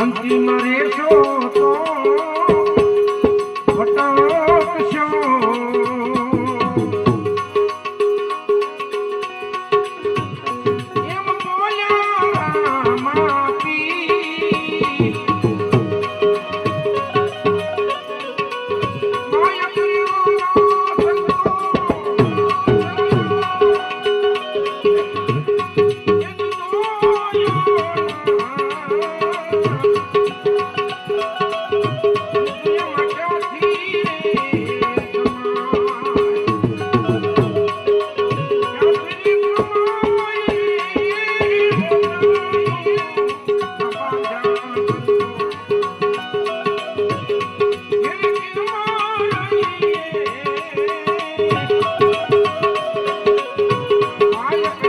શાંતિ માં રહેશો તો ભટકશો. એમ બોલ્યા રામા પીર. માયા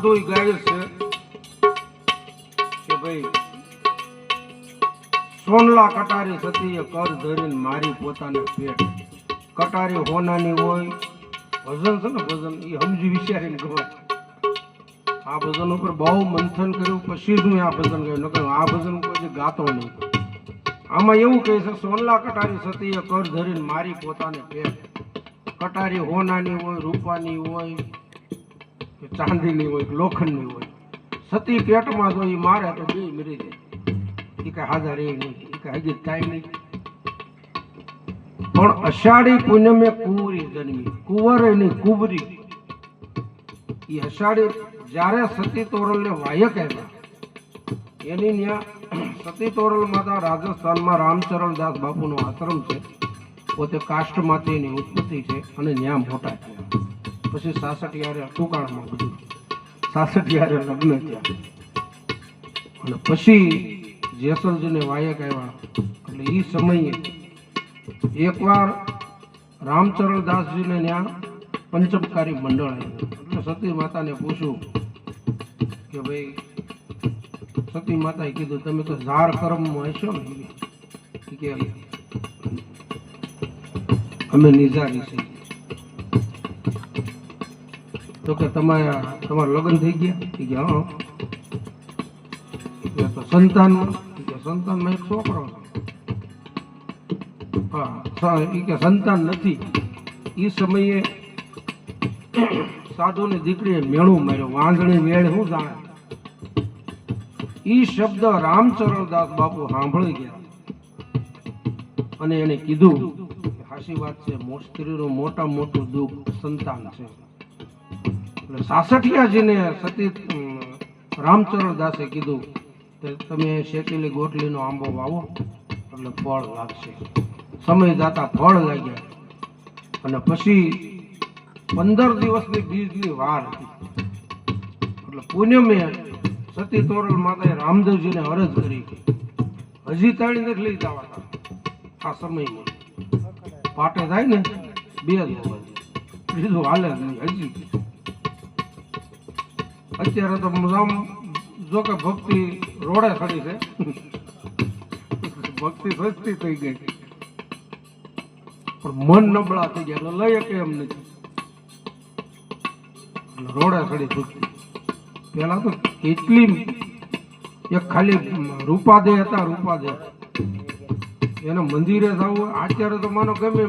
સાદું ગાય છે કે ભાઈ સોનલા કટારી સતીએ કર ધરીને મારી પોતાને પેટ. કટારી હોનાની હોય ભજન છે ને ભજન એ સમજી વિચારીને ગવાય. આ ભજન ઉપર બહુ મંથન કર્યું પછી જ મેં આ ભજન ગાયું. નકર આ ભજન કોઈ ગાતો નહીં. આમાં એવું કહે છે સોનલા કટારી સતીએ કર ધરીને મારી પોતાને પેટ. કટારી હોનાની હોય, રૂપાની હોય, ચાંદીની હોય, લોખંડની હોય, સતી પેટમાં જો એ મારે તો બે મરી જાય. એ કઈ હાજર એ નહીં, એ કઈ હજી થાય નહીં. પણ અષાઢી પૂનમે કુંવરી જન્મી. કુંવર એની કુંવરી એ અષાઢી જ્યારે સતી તોરલને વાયક આવ્યા એની ત્યાં સતી તોરલ માતા રાજસ્થાનમાં રામચરણ દાસ બાપુનો આશ્રમ છે. પોતે કાષ્ટમાંથી એની ઉત્પત્તિ છે અને ત્યાં મોટા થયા. પછી સાસઠિયારે ટૂંકાણમાં બધું સાસઠિયારે લગ્ન થયા અને પછી જેસલજીને વાયક આવ્યા. એટલે એ સમયે એકવાર રામચરણ દાસજીને ત્યાં પંચમકારી મંડળ આવ્યું. એટલે સતી માતાને પૂછ્યું કે ભાઈ, સતી માતાએ કીધું તમે તો ઝાર કર્મમાં હશો ને. કે અમે નિજારી છીએ. તો કે તમારા લગ્ન થઈ ગયા? કે હા. તો સંતાનમાં એક છોકરો હા કે સંતાન નથી. એ સમયે સાધુની દીકરીએ મેળું માર્યો. વાંદણી વેળ શું જાણે. ઈ શબ્દ રામચરણ દાસ બાપુ સાંભળી ગયા અને એને કીધું હાસી વાત છે, સ્ત્રીનું મોટામાં મોટું દુઃખ સંતાન છે. એટલે સાસઠિયાજીને સતી રામચરણ દાસે કીધું કે તમે શેકેલી ગોટલીનો આંબો વાવો એટલે ફળ લાગશે. સમય જાતા ફળ લાગ્યા અને પછી 15 દિવસની બીજની વાર હતી એટલે પૂનમે સતી તોરલ માતાએ રામદેવજીને અરજ કરી હજી તાળી નથી લઈ જવા આ સમયમાં પાટે થાય ને 2 દિવસ બીજું હાલે જ નહીં હજી અત્યારે તો આમ જો કે ભક્તિ રોડે ચડી છે ભક્તિ સસ્તી થઈ ગઈ પણ મન નબળા થઈ ગયા એટલે લઈ કે એમ નથી રોડે ચડી ભક્તિ પેલા તો કેટલી એક ખાલી રૂપાદે હતા રૂપાદે એને મંદિરે જવું અત્યારે તો માનો ગમે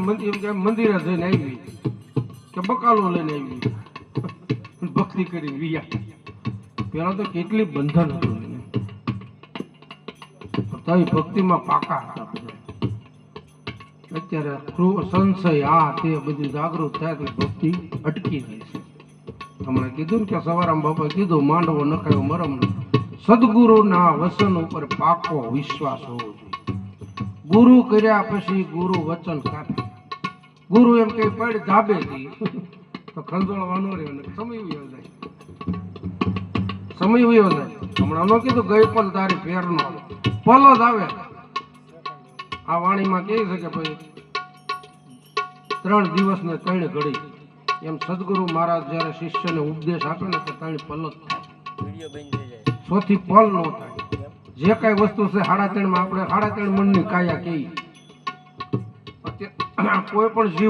મંદિરે જઈને આવી કે બકાલો લઈને આવી ભક્તિ કરી વિયા પેલા તો કેટલી બંધન હતું તઈ ભક્તિમાં પાકા હતા અત્યારે સંશય આ તે બધું જાગૃત થાય તો ભક્તિ અટકી જાય છે હમણાં કીધું ને કે સવારામ બાપા કીધું માંડવો નખાયો મરમ સદગુરુના વચન ઉપર પાકો વિશ્વાસ હોવો જોઈએ ગુરુ કર્યા પછી ગુરુ વચન કાપે ગુરુ એમ કઈ પડ ધાબેથી તો ખંજોળવાનો રહ્યો ને સમય વયો જાય હમણાં નો કીધું ગઈ પલ તારી ફેર નો પલ જ આવે આ વાણીમાં કહે છે કે ભાઈ 3 દિવસ ને 3 ઘડી એમ સદગુરુ મહારાજ જયારે શિષ્યને ઉપદેશ આપે ને તો 3 પલ જ થાય સોથી પલ નો થાય જે કઈ વસ્તુ છે 3.5 માં આપણે 3.5 મણની કાયા કહી કોઈ પણ જીવ